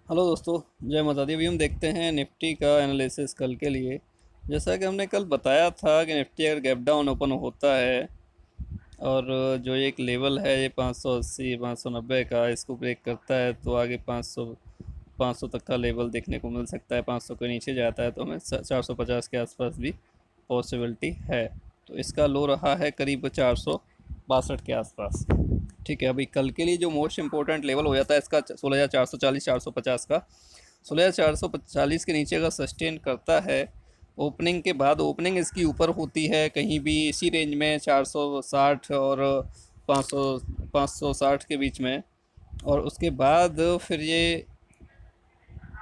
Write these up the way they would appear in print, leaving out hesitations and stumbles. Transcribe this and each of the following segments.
Hello दोस्तों, जय माता दी। अभी हम देखते हैं निफ्टी का एनालिसिस कल के लिए। जैसा कि हमने कल बताया था कि निफ्टी अगर गैप डाउन ओपन होता है और जो एक लेवल है ये 580 590 का, इसको ब्रेक करता है तो आगे 500 तक का लेवल देखने को मिल सकता है। 500 के नीचे जाता है तो हमें 450 के आसपास भी पॉसिबिलिटी है। तो इसका लो रहा है करीब 462 के आसपास। ठीक है, अभी कल के लिए जो मोस्ट इंपॉर्टेंट लेवल हो जाता है इसका 16,440 450 का। 16,440 के नीचे अगर सस्टेन करता है ओपनिंग के बाद, ओपनिंग इसकी ऊपर होती है कहीं भी इसी रेंज में 460 और 500 560 के बीच में, और उसके बाद फिर ये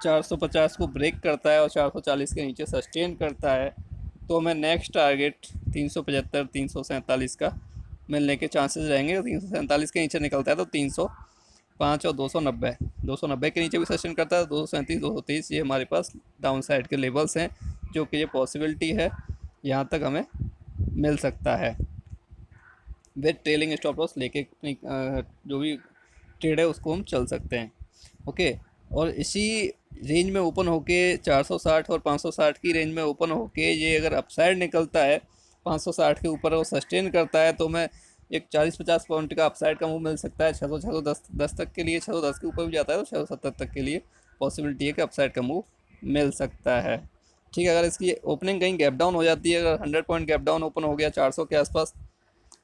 450 को ब्रेक करता है और 440 के नीचे सस्टेन करता है, तो हमें नेक्स्ट टारगेट 375 347 का मिलने के चांसेस रहेंगे। 347 के नीचे निकलता है तो 305 और 290, 290 के नीचे भी सस्टेन करता है। 237 230 ये हमारे पास डाउन साइड के लेवल्स हैं, जो कि ये पॉसिबिलिटी है यहाँ तक हमें मिल सकता है। विद ट्रेलिंग स्टॉप लॉस लेके अपनी जो भी ट्रेड है उसको हम चल सकते हैं। ओके, और इसी रेंज में ओपन होके 460 और 560 की रेंज में ओपन होके ये अगर अपसाइड निकलता है 560 के ऊपर और सस्टेन करता है तो मैं एक 40-50 पॉइंट का अपसाइड का मूव मिल सकता है। 610 तक के लिए, 610 के ऊपर भी जाता है तो 670 तक के लिए पॉसिबिलिटी है कि अपसाइड का मूव मिल सकता है। ठीक है, अगर इसकी ओपनिंग कहीं गैप डाउन हो जाती है, अगर 100 पॉइंट गैप डाउन ओपन हो गया 400 के आसपास,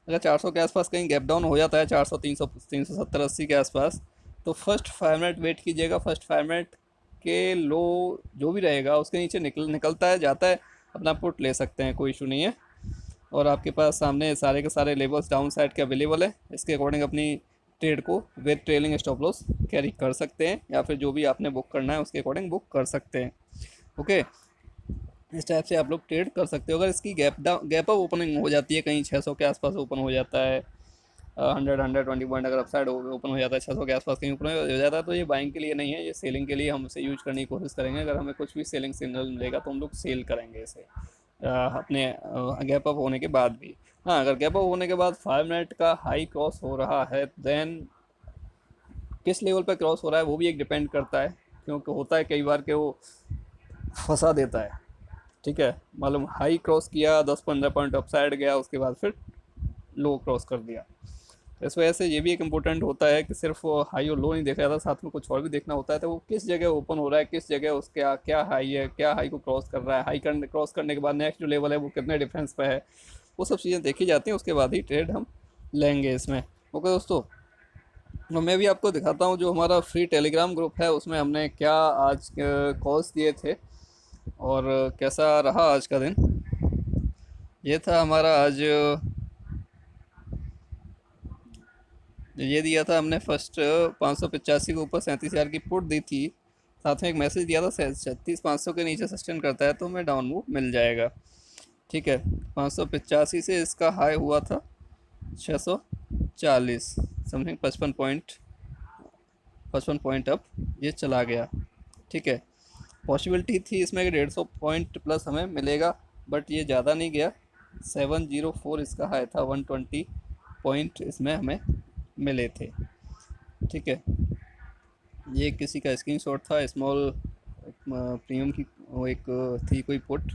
अगर 400 के आसपास कहीं गैप डाउन हो जाता है 400 300 370 80 के आसपास, तो फर्स्ट 5 मिनट वेट कीजिएगा। फर्स्ट 5 मिनट के लो जो भी रहेगा उसके नीचे निकलता है जाता है, अपना पुट ले सकते हैं, कोई इशू नहीं है। और आपके पास सामने सारे के सारे लेवल्स डाउन साइड के अवेलेबल है, इसके अकॉर्डिंग अपनी ट्रेड को with trailing stop loss carry कर सकते हैं, या फिर जो भी आपने बुक करना है उसके अकॉर्डिंग बुक कर सकते हैं। ओके, इस टाइप से आप लोग ट्रेड कर सकते हो। अगर इसकी गैप अप ओपनिंग हो जाती है कहीं 600 के आसपास ओपन हो जाता है, 120 पॉइंट अगर अपसाइड ओपन हो जाता है 600 के आसपास कहीं ऊपर हो जाता है, तो ये बाइंग के लिए नहीं है, ये सेलिंग के लिए हम इसे यूज करने की कोशिश करेंगे। अगर हमें कुछ भी सेलिंग सिग्नल मिलेगा तो हम लोग सेल करेंगे इसे अपने गैप अप होने के बाद भी। हाँ, अगर गैप अप होने के बाद 5 मिनट का हाई क्रॉस हो रहा है, देन किस लेवल पर क्रॉस हो रहा है वो भी एक डिपेंड करता है, क्योंकि होता है कई बार कि वो फंसा देता है। ठीक है, मालूम हाई क्रॉस किया 10-15 पॉइंट अपसाइड गया, उसके बाद फिर लो क्रॉस कर दिया। तो इस वजह से ये भी एक इम्पोर्टेंट होता है कि सिर्फ हाई और लो नहीं देखा जाता, साथ में कुछ और भी देखना होता है। तो वो किस जगह ओपन हो रहा है, किस जगह उसके क्या हाई है, क्या हाई को क्रॉस कर रहा है, क्रॉस करने के बाद नेक्स्ट जो लेवल है वो कितने डिफरेंस पे है, वो सब चीज़ें देखी जाती हैं, उसके बाद ही ट्रेड हम लेंगे इसमें। ओके दोस्तों, तो मैं भी आपको दिखाता हूँ जो हमारा फ्री टेलीग्राम ग्रुप है उसमें हमने क्या आज कॉल्स दिए थे और कैसा रहा आज का दिन। ये था हमारा आज, ये दिया था हमने फर्स्ट 585 के ऊपर 37,000 की पुट दी थी। साथ में एक मैसेज दिया था 36,500 के नीचे सस्टेन करता है तो हमें डाउन मूव मिल जाएगा। ठीक है, 585 से इसका हाई हुआ था 640 समथिंग, 55 पॉइंट अप ये चला गया। ठीक है, पॉसिबिलिटी थी इसमें कि 150 पॉइंट प्लस हमें मिलेगा, बट ये ज़्यादा नहीं गया। 704 इसका हाई था, 120 पॉइंट इसमें हमें मिले थे। ठीक है, ये किसी का स्क्रीनशॉट था, स्मॉल प्रीमियम की वो एक थी कोई पुट,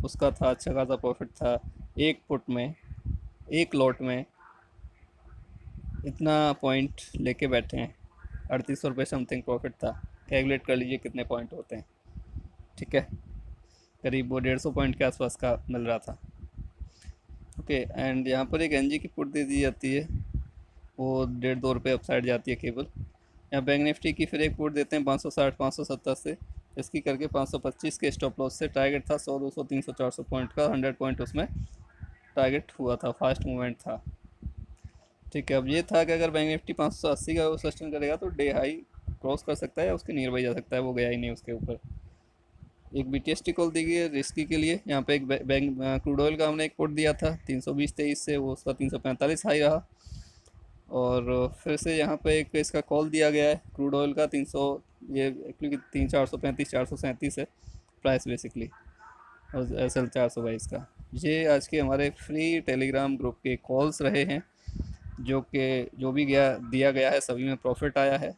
उसका था अच्छा खासा प्रॉफिट था। एक पुट में, एक लॉट में इतना पॉइंट लेके बैठे हैं, 3800 रुपये समथिंग प्रॉफिट था। कैलकुलेट कर लीजिए कितने पॉइंट होते हैं। ठीक है, करीब वो 150 पॉइंट के आसपास का मिल रहा था। ओके, एंड यहाँ पर एक एनजी की पुट दे दी जाती है, वो 1.5-2 रुपये अपसाइड जाती है केवल। यहाँ बैंक निफ्टी की फिर एक पुट देते हैं 560 570 से, इसकी करके 525 के स्टॉप लॉस से टारगेट था 100 200 300 400 पॉइंट का, 100 पॉइंट उसमें टारगेट हुआ था, फास्ट मूवमेंट था। ठीक है, अब ये था कि अगर बैंक निफ्टी 580 का सस्टेन करेगा तो डे हाई क्रॉस कर सकता है या उसके नियर बाई जा सकता है, वो गया ही नहीं उसके ऊपर। एक BTST कॉल दी गई है रिस्की के लिए, यहाँ पे एक बैंक क्रूड ऑयल का हमने एक पुट दिया था 320-23 से, वो उसका 345 हाई रहा। और फिर से यहाँ पे एक इसका कॉल दिया गया है क्रूड ऑयल का 300, ये एक्चुअली 435 है प्राइस बेसिकली, और SL 422 का। ये आज के हमारे फ्री टेलीग्राम ग्रुप के कॉल्स रहे हैं, जो कि जो भी गया दिया गया है सभी में प्रॉफिट आया है।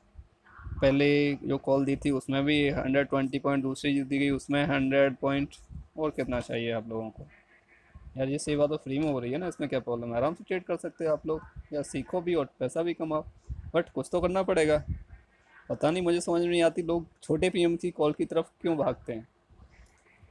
पहले जो कॉल दी थी उसमें भी 120 पॉइंट, दूसरी दी गई उसमें 100 पॉइंट। और कितना चाहिए आप लोगों को यार? ये सेवा तो फ्री में हो रही है ना, इसमें क्या प्रॉब्लम है? आराम से ट्रेड कर सकते हो आप लोग, या सीखो भी और पैसा भी कमाओ। बट कुछ तो करना पड़ेगा। पता नहीं, मुझे समझ में नहीं आती लोग छोटे पीएम की कॉल की तरफ क्यों भागते हैं।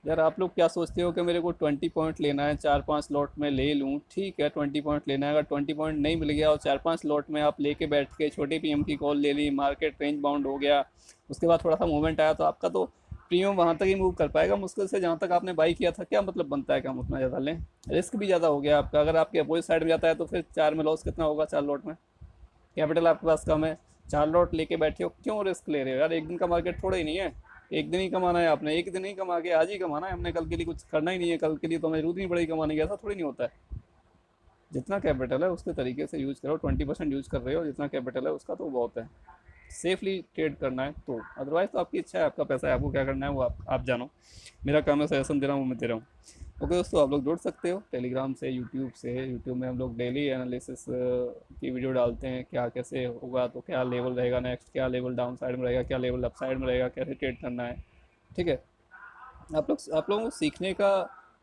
यार आप लोग क्या सोचते हो कि मेरे को 20 पॉइंट लेना है, 4-5 लॉट में ले लूँ, ठीक है 20 पॉइंट लेना है। अगर 20 पॉइंट नहीं मिल गया और 4-5 लॉट में आप लेके बैठ के छोटे पीएम की कॉल ले ली, मार्केट रेंज बाउंड हो गया, उसके बाद थोड़ा सा मूवमेंट आया, तो आपका तो प्रीमियम वहाँ तक ही मूव कर पाएगा मुश्किल से, जहाँ तक आपने बाई किया था। क्या मतलब बनता है कि हम उतना ज़्यादा लें? रिस्क भी ज़्यादा हो गया आपका। अगर आपके अपोजिट साइड में जाता है तो फिर 4 में लॉस कितना होगा? 4 लॉट में कैपिटल आपके पास कम है, 4 लॉट लेके बैठे हो, क्यों रिस्क ले रहे हो यार? एक दिन का मार्केट थोड़ा ही नहीं है। एक दिन ही कमाना है आपने, एक दिन ही कमा के आज ही कमाना है हमने, कल के लिए कुछ करना ही नहीं है। कल के लिए तो हमें जरूरत नहीं पड़ेगी कमाने की, ऐसा थोड़ी नहीं होता है। जितना कैपिटल है उसके तरीके से यूज़ करो। 20% यूज़ कर रहे हो, जितना कैपिटल है उसका तो बहुत है। सेफली ट्रेड करना है तो, अदरवाइज तो आपकी इच्छा है, आपका पैसा है, आपको क्या करना है वो आप जानो। मेरा काम है सजेशन दे रहा हूँ, वो मैं दे रहा हूँ। ओके दोस्तों, आप लोग जुड़ सकते हो टेलीग्राम से, यूट्यूब से। यूट्यूब में हम लोग डेली एनालिसिस की वीडियो डालते हैं, क्या कैसे होगा, तो क्या लेवल रहेगा नेक्स्ट, क्या लेवल डाउन साइड में रहेगा, क्या लेवल अप साइड में रहेगा, कैसे ट्रेड करना है। ठीक है। आप लोगों को सीखने का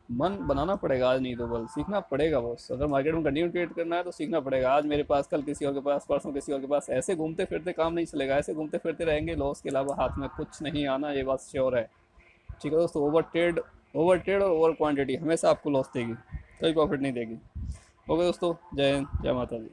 मन बनाना पड़ेगा, आज नहीं तो कल सीखना पड़ेगा बॉस। अगर मार्केट में कंटिन्यू ट्रेड करना है तो सीखना पड़ेगा। आज मेरे पास, कल किसी और के पास, परसों किसी और के पास। ऐसे घूमते फिरते काम नहीं चलेगा, ऐसे घूमते फिरते रहेंगे, लॉस के अलावा हाथ में कुछ नहीं आना, ये बात श्योर है। ठीक है दोस्तों, ओवर ट्रेड और ओवर क्वांटिटी हमेशा आपको लॉस देगी, कोई प्रॉफिट नहीं देगी। ओके दोस्तों, जय हिंद, जय माता दी।